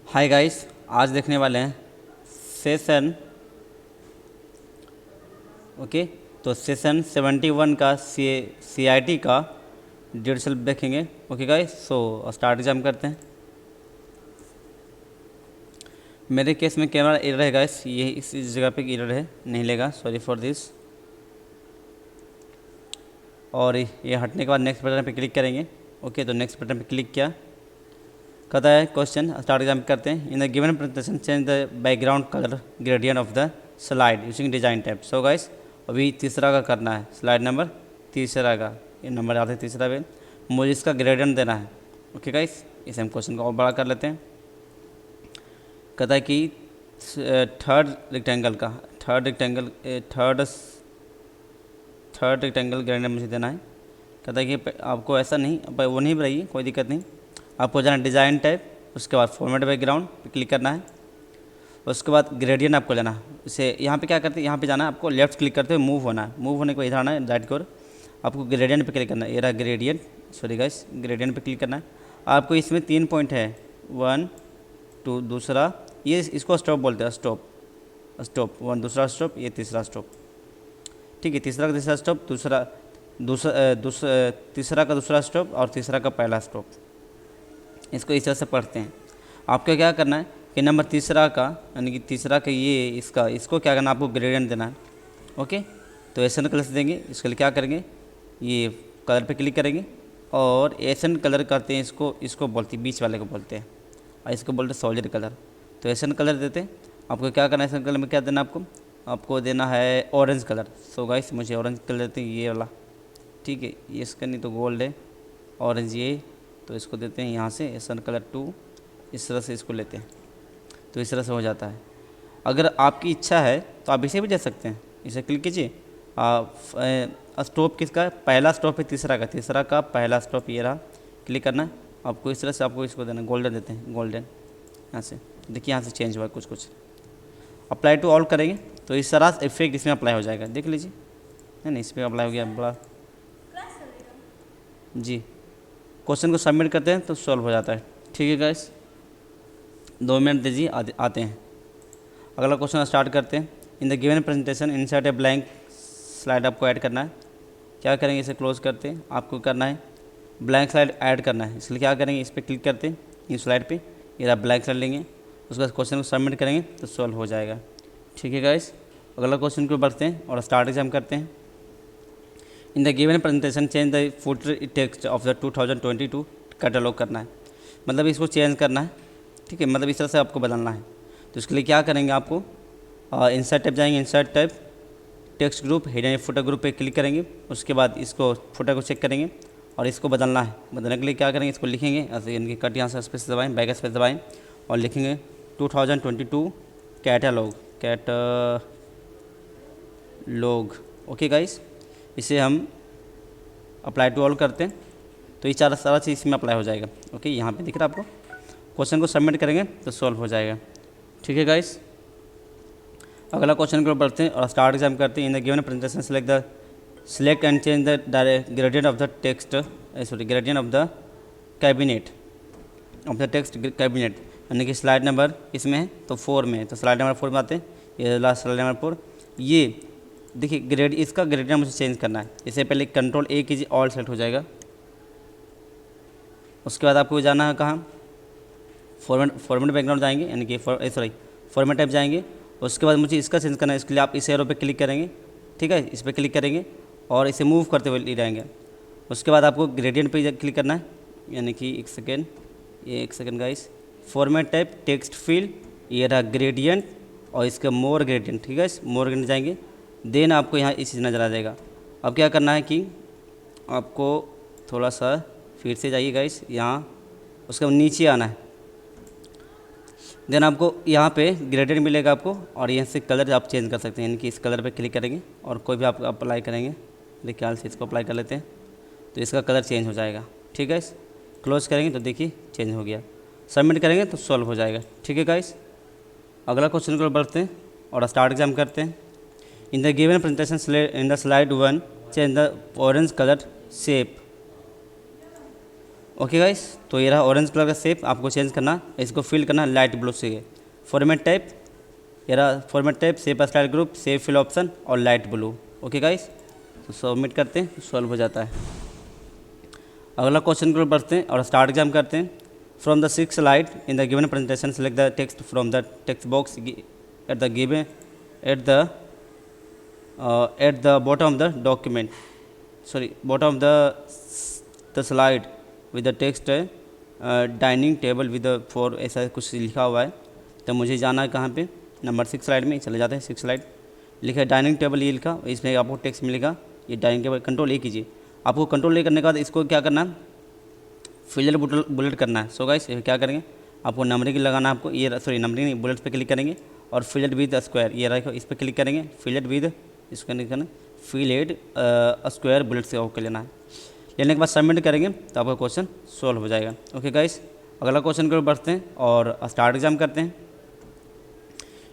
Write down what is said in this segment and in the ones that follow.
Hi guys, आज देखने वाले हैं सेशन ओके। तो सेशन 71 का CIT का डेट सेल्फ देखेंगे। Okay guys, so start exam करते हैं। मेरे केस में कैमरा एरर है गाइस, ये इस जगह पे एरर है, नहीं लेगा, सॉरी फॉर दिस। और ये हटने के बाद नेक्स्ट बटन पे क्लिक करेंगे। ओके, तो नेक्स्ट बटन पे क्लिक किया। कहता है क्वेश्चन स्टार्ट एग्जाम करते हैं। In the given presentation change the background colour gradient of the slide using design tab. So guys, अभी तीसरा का करना है, स्लाइड नंबर तीसरा का, ये नंबर आते हैं तीसरा पे, मुझे इसका ग्रेडियंट देना है। ओके गाइस, इसे हम क्वेश्चन को और बड़ा कर लेते हैं। कहता है कि थर्ड रेक्टेंगल ग्रेडियंट मुझे देना है। कहता है कि आपको ऐसा नहीं, वो नहीं बनाइए, कोई दिक्कत नहीं। आपको जाना डिज़ाइन टाइप, उसके बाद फॉर्मेट बैकग्राउंड पे क्लिक करना है। उसके बाद ग्रेडियंट आपको लेना है। इसे यहाँ पे क्या करते हैं, यहाँ पे जाना है, आपको लेफ्ट क्लिक करते हुए मूव होना है। मूव होने के बाद इधर आना है राइट की ओर, आपको ग्रेडियंट पे क्लिक करना है। ये रहा ग्रेडियंट, सॉरी गाइस, ग्रेडियंट पे क्लिक करना है। आपको इसमें 3 पॉइंट है, 1 2, दूसरा ये इसको स्टॉप बोलते हैं, स्टॉप 1, दूसरा स्टॉप, ये तीसरा स्टॉप। ठीक है, तीसरा का तीसरा स्टॉप, तीसरा का दूसरा स्टॉप और तीसरा का पहला स्टॉप। इसको इस तरह से पढ़ते हैं। आपको क्या करना है कि नंबर तीसरा का, यानी कि तीसरा का ये इसको क्या करना है, आपको ग्रेडियंट देना है। ओके, तो एसन कलर से देंगे। इसके लिए क्या करेंगे, ये कलर पे क्लिक करेंगे और एसन कलर करते हैं, इसको बोलते हैं, बीच वाले को बोलते हैं, और इसको बोलते हैं सॉलिड कलर। तो एसन कलर देते हैं। आपको क्या करना है, एसन कलर में क्या देना है, आपको देना है ऑरेंज कलर। सो गाइस, मुझे ऑरेंज कलर देते हैं, ये वाला। ठीक है, ये इसका नहीं तो गोल्ड है, ऑरेंज ये, तो इसको देते हैं यहाँ से एसन कलर 2, इस तरह से इसको लेते हैं, तो इस तरह से हो जाता है। अगर आपकी इच्छा है तो आप इसे भी दे सकते हैं। इसे क्लिक कीजिए। स्टॉप किसका, पहला स्टॉप है तीसरा का पहला स्टॉप, ये रहा। क्लिक करना है आपको, इस तरह से आपको इसको देना, गोल्डन देते हैं, गोल्डन। यहाँ से देखिए, यहाँ से चेंज हुआ कुछ। अप्लाई टू ऑल करेंगे तो इस तरह से इफेक्ट इसमें अप्लाई हो जाएगा, देख लीजिए, है ना, इस पर अप्लाई हो गया बड़ा जी। क्वेश्चन को सबमिट करते हैं तो सॉल्व हो जाता है। ठीक है गाइस, 2 मिनट दीजिए, आते हैं। अगला क्वेश्चन स्टार्ट करते हैं। In the given presentation insert a blank slide आपको ऐड करना है। क्या करेंगे, इसे क्लोज करते हैं। आपको करना है ब्लैंक स्लाइड ऐड करना है, इसलिए क्या करेंगे, इस पर क्लिक करते हैं, इस स्लाइड पे, ये ब्लैंक स्लाइड लेंगे। उसके बाद क्वेश्चन को सबमिट करेंगे तो सॉल्व हो जाएगा। ठीक है गाइस, अगला क्वेश्चन को बढ़ते हैं और स्टार्ट एग्जाम करते हैं। In the given presentation change the footer text of the 2022 catalogue करना है, मतलब इसको चेंज करना है। ठीक है, मतलब इस तरह से आपको बदलना है। तो इसके लिए क्या करेंगे, आपको इंसर्ट टैब जाएंगे, insert tab, text group, header footer group पे क्लिक करेंगे। उसके बाद इसको फुटर को चेक करेंगे और इसको बदलना है। बदलने के लिए क्या करेंगे, इसको लिखेंगे, ऐसे इनकी कट यहाँ से स्पेस दबाएँ, बैक स्पेस दबाएँ और लिखेंगे 2022 कैटलॉग। ओके गाइस, इसे हम अप्लाई टू ऑल करते हैं तो ये सारा चीज़ इसमें अप्लाई हो जाएगा। ओके, यहाँ पे दिख रहा है आपको। क्वेश्चन को सबमिट करेंगे तो सॉल्व हो जाएगा। ठीक है गाइस, अगला क्वेश्चन को बढ़ते हैं और स्टार्ट एग्जाम करते हैं। In the given presentation select and change the gradient of the text, gradient of the cabinet यानी कि स्लाइड नंबर इसमें है तो 4 में है, तो स्लाइड नंबर 4 में आते हैं। ये लास्ट स्लाइड नंबर 4, ये देखिए इसका ग्रेडियंट मुझे चेंज करना है। इससे पहले Ctrl+A कीजिए, ऑल सेलेक्ट हो जाएगा। उसके बाद आपको जाना है कहाँ, फॉर्मेट बैकग्राउंड जाएंगे, यानी कि फॉर्मेट टाइप जाएंगे। उसके बाद मुझे इसका चेंज करना है, इसके लिए आप इस एरो पे क्लिक करेंगे। ठीक है, इस पर क्लिक करेंगे और इसे मूव करते हुए ले जाएंगे। उसके बाद आपको ग्रेडियंट पे क्लिक करना है, यानी कि एक second guys, format type text field, ये रहा ग्रेडियंट और इसका मोर ग्रेडियंट। ठीक है, मोर ग्रेडियंट जाएंगे, देन आपको यहाँ इस चीज़ नज़र आ जाएगा। अब क्या करना है कि आपको थोड़ा सा फिर से जाइए गाइस यहाँ, उसके बाद नीचे आना है, देन आपको यहाँ पे ग्रेडियंट मिलेगा आपको, और यहाँ से कलर आप चेंज कर सकते हैं, यानी कि इस कलर पे क्लिक करेंगे और कोई भी आप अप्लाई करेंगे। मेरे ख्याल से इसको अप्लाई कर लेते हैं तो इसका कलर चेंज हो जाएगा। ठीक है, क्लोज करेंगे तो देखिए चेंज हो गया। सबमिट करेंगे तो सॉल्व हो जाएगा। ठीक है गाइस, अगला क्वेश्चन को बढ़ते हैं और स्टार्ट एग्जाम करते हैं। In the given presentation in the slide 1 change the orange colour shape okay guys, तो ये रहा ऑरेंज कलर का शेप, आपको चेंज करना, इसको फिल करना लाइट ब्लू से। फॉर्मेट टाइप, ये रहा format type, shape style group, shape fill option और लाइट ब्लू। ओके गाइस, तो सबमिट करते हैं, सॉल्व हो जाता है। अगला क्वेश्चन को बढ़ते हैं और स्टार्ट एग्जाम करते हैं। From the 6 slide in the given presentation select the text from the text box at the given at the bottom of the document, sorry bottom of the slide with the text dining table with four, ऐसा कुछ लिखा हुआ है। तो मुझे जाना है कहाँ पे, नंबर 6 स्लाइड में चले जाते हैं। 6 स्लाइड लिखा है डाइनिंग टेबल, ये लिखा, इसमें आपको टेक्स्ट मिलेगा ये डाइनिंग टेबल। कंट्रोल ए कीजिए, आपको कंट्रोल ए करने के बाद इसको क्या करना है, फिलर बुलेट करना है। सो गाइस क्या करेंगे, आपको नंबरिंग लगाना है, आपको ये सॉरी नंबरिंग नहीं, बुलेट पे क्लिक करेंगे और फिलेट विद स्क्वायर, ये रखो, इस पर क्लिक करेंगे, फिलेट विद, इसको नहीं करना, फिलेट स्क्वायर बुलेट से ओके लेना है। लेने के बाद सबमिट करेंगे तो आपका क्वेश्चन सॉल्व हो जाएगा। ओके गाइस, अगला क्वेश्चन को बढ़ते हैं और स्टार्ट एग्जाम करते हैं।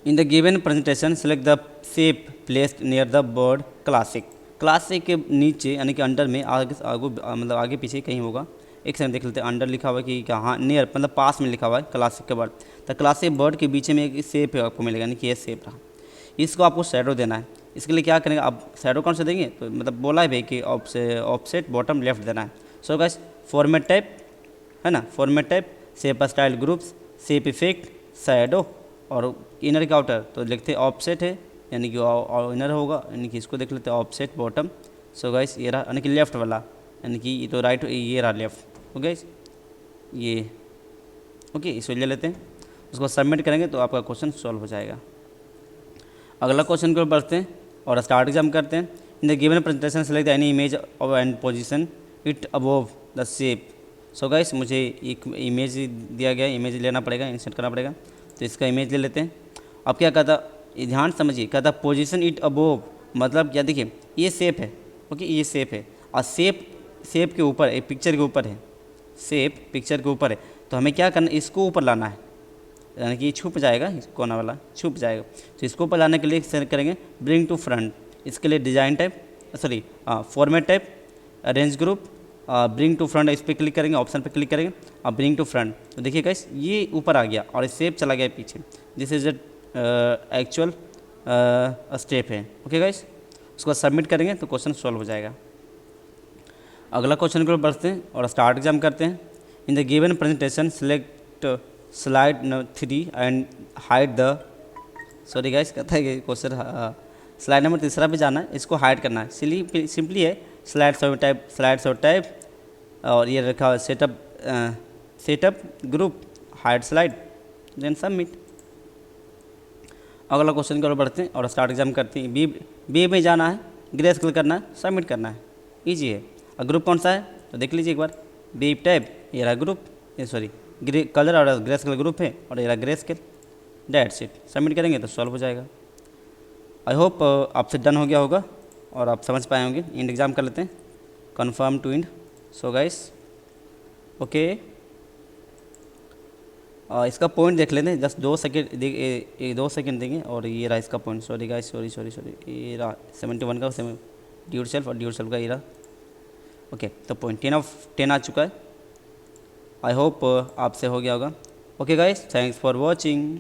In the given presentation select the shape placed near the word classic. Classic के नीचे यानी कि अंडर में मतलब आगे पीछे कहीं होगा, एक सेकंड देख लेते हैं। अंडर लिखा हुआ है कि कहाँ, नियर मतलब पास में लिखा हुआ है क्लासिक के वर्ड, तो क्लासिक वर्ड के बीच में एक शेप आपको मिलेगा, यानी कि ये शेप रहा, इसको आपको शैडो देना है। इसके लिए क्या करेंगे आप, शैडो कौन से देंगे, तो मतलब बोला है भाई कि ऑफसेट बॉटम लेफ्ट देना है। सो गाइस फॉर्मेट टाइप है ना, format type, shape style groups, shape effect, shadow और इनर का आउटर, तो लिखते हैं ऑफसेट है यानी कि इनर होगा, यानी कि इसको देख लेते हैं ऑफसेट बॉटम। सो गाइस ये रहा यानी कि लेफ्ट वाला, यानी कि ये तो राइट, ये रहा लेफ्ट। ओके ये ओके, इसको ले लेते हैं, उसको सबमिट करेंगे तो आपका क्वेश्चन सॉल्व हो जाएगा। अगला क्वेश्चन को बढ़ते हैं और स्टार्ट एग्जाम करते हैं। In the given presentation select any image of and position it above the shape. So guys मुझे एक इमेज दिया गया, इमेज लेना पड़ेगा, इंसर्ट करना पड़ेगा, तो इसका इमेज ले लेते हैं। अब क्या कहता, ध्यान समझिए, कहता पोजीशन इट अबव, मतलब क्या, देखिए ये शेप है, ओके ये शेप है और शेप के ऊपर, एक पिक्चर के ऊपर है, शेप पिक्चर के ऊपर है, तो हमें क्या करना, इसको ऊपर लाना है, यानी कि छुप जाएगा, कोना वाला छुप जाएगा। तो इसको ऊपर लाने के लिए सेलेक्ट करेंगे ब्रिंग टू फ्रंट, इसके लिए design type, sorry format type, arrange group, bring to front, इस पर क्लिक करेंगे, ऑप्शन पे क्लिक करेंगे और ब्रिंग टू फ्रंट, तो देखिए गाइस ये ऊपर आ गया और शेप चला गया पीछे। दिस इज एक्चुअल स्टेप है। ओके गाइस, उसको सबमिट करेंगे तो क्वेश्चन सॉल्व हो जाएगा। अगला क्वेश्चन को बढ़ते हैं और स्टार्ट एग्जाम करते हैं। In the given presentation select slide 3 and hide the, sorry guys कहता है कि क्वेश्चन स्लाइड नंबर 3 पे जाना है, इसको हाइड करना है। सिंपली है स्लाइड्स और टाइप और ये रखा हुआ setup group hide slide then submit. अगला क्वेश्चन की ओर बढ़ते हैं और स्टार्ट एग्जाम करते हैं। बी में जाना है, ग्रे स्केल करना है, सबमिट करना है, ईजी है। और ग्रुप कौन सा है तो देख लीजिए एक बार, बी टाइप, ये रहा ग्रुप, ये सॉरी ग्रे कलर और ग्रे स्केल ग्रुप है और ये रहा grey scale, that's it. Submit करेंगे तो सॉल्व हो जाएगा। आई होप आपसे डन हो गया होगा और आप समझ पाए होंगे। इंड एग्जाम कर लेते हैं, confirm to end. So guys okay, इसका पॉइंट देख लेते हैं, जस्ट 2 सेकेंड 2 सेकेंड देंगे और ये रहा इसका पॉइंट। सॉरी गाइस, सॉरी ये रहा 71 का ड्यूड सेल्फ और ड्यूड सेल्फ का ये रहा। ओके तो पॉइंट 10 आ चुका है। आई होप आपसे हो गया होगा। Okay guys, thanks for watching.